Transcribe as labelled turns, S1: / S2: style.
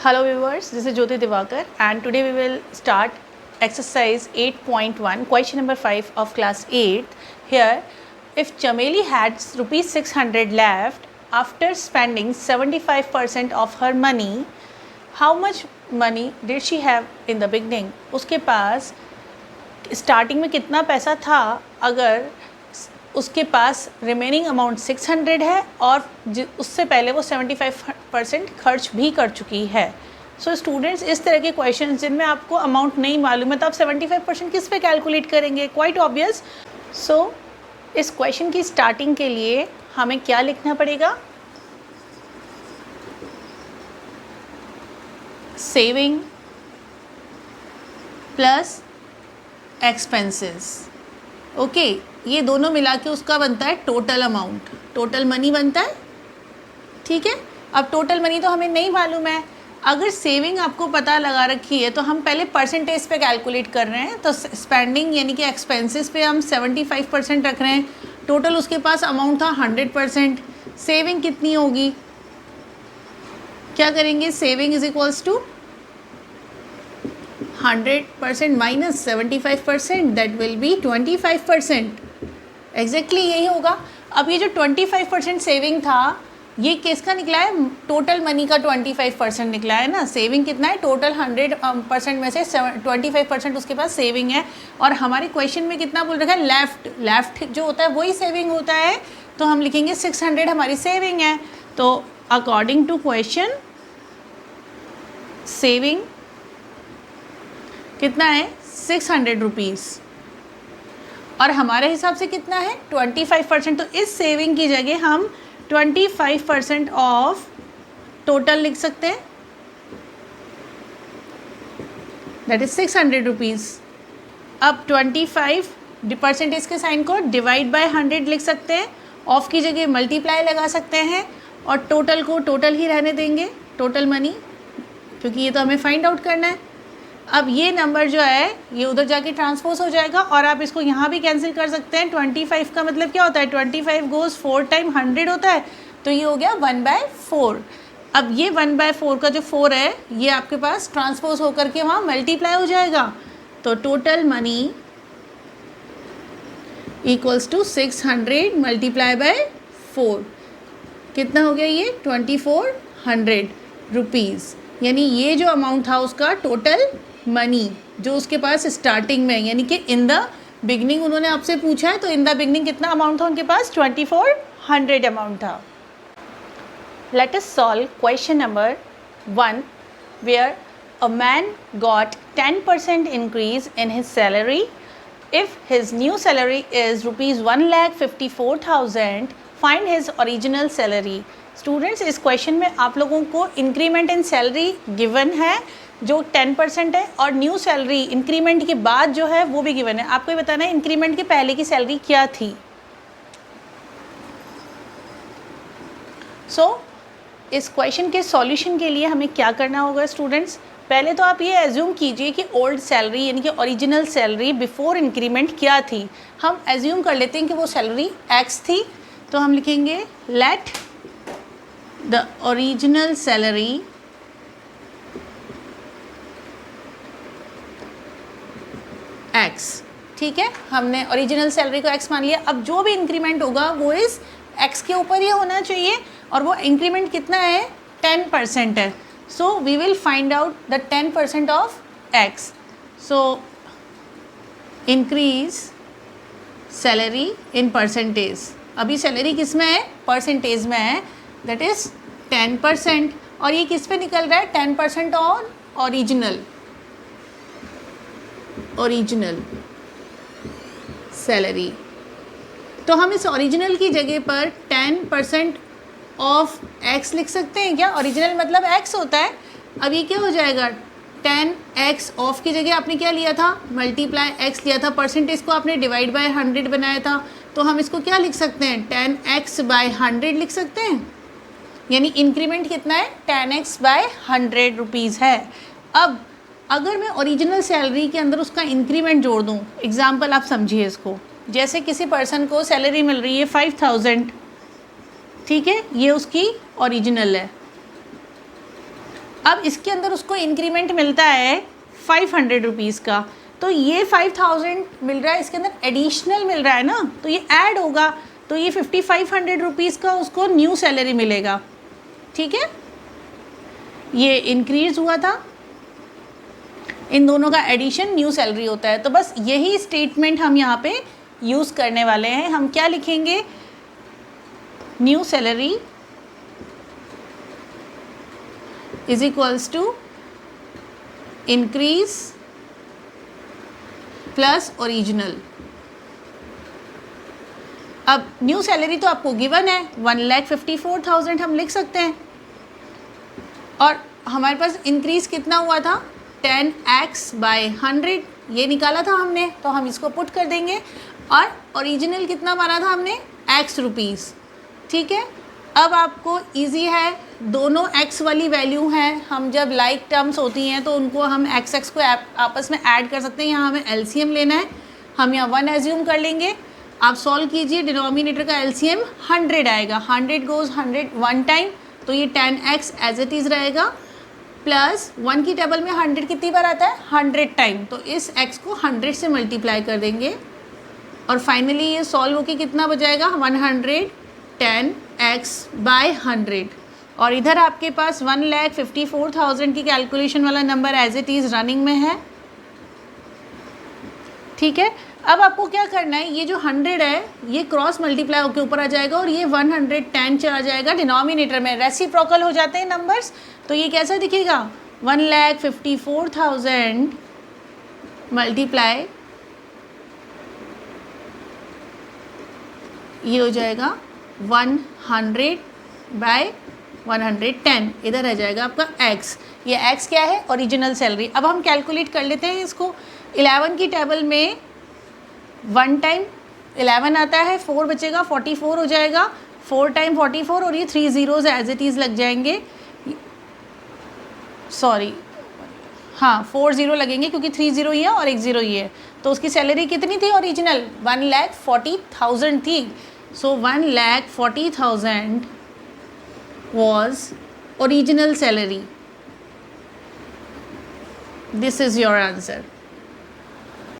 S1: Hello viewers, this is Jyoti Divakar and today we will start exercise 8.1 question number 5 of class 8. Here, if Chameli had rupees 600 left after spending 75% of her money, how much money did she have in the beginning? उसके पास starting में कितना पैसा था अगर उसके पास remaining amount 600 है और उससे पहले वो 75% खर्च भी कर चुकी है. सो स्टूडेंट्स, इस तरह के क्वेश्चन जिनमें आपको अमाउंट नहीं मालूम है तो आप 75% किस पे कैलकुलेट करेंगे? Quite obvious. सो इस क्वेश्चन की स्टार्टिंग के लिए हमें क्या लिखना पड़ेगा? Saving plus expenses. ओके, ये दोनों मिला के उसका बनता है टोटल अमाउंट, टोटल मनी बनता है. ठीक है, अब टोटल मनी तो हमें नहीं मालूम है. अगर सेविंग आपको पता लगा रखी है तो हम पहले परसेंटेज पे कैलकुलेट कर रहे हैं. तो स्पेंडिंग यानी कि एक्सपेंसेस पे हम 75% रख रहे हैं. टोटल उसके पास अमाउंट था 100%. सेविंग कितनी होगी? क्या करेंगे? Saving is equals to 100% minus 75%, that will be 25%. Exactly यही होगा. अब ये जो 25% सेविंग था ये किसका निकला है? टोटल मनी का 25% निकला है ना. सेविंग कितना है? टोटल 100% में से 25% उसके पास सेविंग है. और हमारे क्वेश्चन में कितना बोल रखा है? लेफ्ट जो होता है वही सेविंग होता है. तो हम लिखेंगे 600 हमारी सेविंग है. तो अकॉर्डिंग टू क्वेश्चन सेविंग कितना है? 600 रुपीज़. और हमारे हिसाब से कितना है? 25%. तो इस सेविंग की जगह हम 25% ऑफ टोटल लिख सकते हैं, दैट इज 600 रुपीज़. अब 25% के साइन को डिवाइड बाय 100 लिख सकते हैं. ऑफ की जगह मल्टीप्लाई लगा सकते हैं और टोटल को टोटल ही रहने देंगे, टोटल मनी, क्योंकि ये तो हमें फाइंड आउट करना है. अब ये नंबर जो है ये उधर जाके ट्रांसपोज हो जाएगा और आप इसको यहाँ भी कैंसिल कर सकते हैं. 25 का मतलब क्या होता है? 25 गोज़ 4 टाइम 100 होता है. तो ये हो गया 1/4. अब ये 1/4 का जो 4 है ये आपके पास ट्रांसपोज होकर के वहाँ मल्टीप्लाई हो जाएगा. तो total money equals to 600 multiply by 4. कितना हो गया ये? 2400 रुपीज़. यानी ये जो अमाउंट था उसका टोटल मनी जो उसके पास स्टार्टिंग में, यानी कि इन द बिगनिंग उन्होंने आपसे पूछा है, तो इन द बिगनिंग कितना अमाउंट था उनके पास? 2400 अमाउंट था. Let us solve question number 1 where a man got 10% increase in his salary. If his new salary is ₹1,54,000, find his original salary. Students, इस क्वेश्चन में आप लोगों को इंक्रीमेंट इन सैलरी गिवन है जो 10% है और न्यू सैलरी इंक्रीमेंट के बाद जो है वो भी गिवन है. आपको ये बताना है इंक्रीमेंट के पहले की सैलरी क्या थी. सो इस क्वेश्चन के सॉल्यूशन के लिए हमें क्या करना होगा स्टूडेंट्स? पहले तो आप ये एज्यूम कीजिए कि ओल्ड सैलरी यानी कि ओरिजिनल सैलरी बिफोर इंक्रीमेंट क्या थी. हम एज्यूम कर लेते हैं कि वो सैलरी x थी. तो हम लिखेंगे let the original salary x. ठीक है, हमने ओरिजिनल सैलरी को x मान लिया. अब जो भी इंक्रीमेंट होगा वो इस x के ऊपर ही होना चाहिए और वो इंक्रीमेंट कितना है? 10% है. So we will find out the 10% of x. So increase salary in percentage. अभी सैलरी किस में है? परसेंटेज में है, दैट इज 10%. और ये किस पे निकल रहा है? 10% ऑन ओरिजिनल सैलरी. तो हम इस ओरिजिनल की जगह पर 10% ऑफ x लिख सकते हैं क्या? ओरिजिनल मतलब x होता है. अब ये क्या हो जाएगा? 10x ऑफ की जगह आपने क्या लिया था? मल्टीप्लाई x लिया था. परसेंटेज को आपने डिवाइड बाय 100 बनाया था. तो हम इसको क्या लिख सकते हैं? 10x/100 लिख सकते हैं. यानी इंक्रीमेंट कितना है? 10x/100 रुपीज़ है. अब अगर मैं ओरिजिनल सैलरी के अंदर उसका इंक्रीमेंट जोड़ दूँ, एग्जाम्पल आप समझिए इसको. जैसे किसी पर्सन को सैलरी मिल रही है 5000, ठीक है, ये उसकी ओरिजिनल है. अब इसके अंदर उसको इंक्रीमेंट मिलता है 500 रुपीज़ का, तो ये 5000 मिल रहा है, इसके अंदर एडिशनल मिल रहा है ना, तो ये ऐड होगा, तो ये 5500 रुपीज़ का उसको न्यू सैलरी मिलेगा। ठीक है, ये इंक्रीज हुआ था, इन दोनों का एडिशन न्यू सैलरी होता है। तो बस यही स्टेटमेंट हम यहाँ पे यूज़ करने वाले हैं। हम क्या लिखेंगे, new salary is equals to increase plus original. अब न्यू सैलरी तो आपको गिवन है 1,54,000 हम लिख सकते हैं, और हमारे पास इंक्रीज कितना हुआ था 10x/100 ये निकाला था हमने, तो हम इसको पुट कर देंगे। और ओरिजिनल कितना माना था हमने x रुपीज़। ठीक है, अब आपको इजी है, दोनों x वाली वैल्यू हैं, हम जब लाइक टर्म्स होती हैं तो उनको हम x को आपस में ऐड कर सकते हैं। यहाँ हमें LCM लेना है, हम यहाँ 1 एज्यूम कर लेंगे। आप सॉल्व कीजिए, डिनोमिनेटर का LCM 100 आएगा, 100 गोज़ 100 1 टाइम, तो ये 10x एज इट इज़ रहेगा, प्लस 1 की टेबल में 100 कितनी बार आता है 100 टाइम, तो इस x को 100 से मल्टीप्लाई कर देंगे, और फाइनली ये सॉल्व होकर कितना बचाएगा 110x/100। और इधर आपके पास 1,54,000 की कैलकुलेशन वाला number as it is running में है। ठीक है, अब आपको क्या करना है, ये जो 100 है ये क्रॉस मल्टीप्लाई होकर ऊपर आ जाएगा, और ये 110 चला जाएगा डिनोमिनेटर में, रेसिप्रोकल हो जाते हैं नंबर्स, तो ये कैसा दिखेगा 1,54,000 मल्टीप्लाई, ये हो जाएगा 100/110, इधर आ जाएगा आपका x। ये x क्या है ओरिजिनल सैलरी। अब हम कैलकुलेट कर लेते हैं इसको। 11 की टेबल में 1 टाइम 11 आता है, 4 बचेगा 44 हो जाएगा, 4 टाइम 44, और ये 3 ज़ीरोज़ एज इट इज़ लग जाएंगे, सॉरी हाँ 4 ज़ीरो लगेंगे क्योंकि 3 ज़ीरो ही है और 1 ज़ीरो ही है। तो उसकी सैलरी कितनी थी ओरिजिनल 1,40,000 थी, सो 1,40,000 was original salary. This is your answer.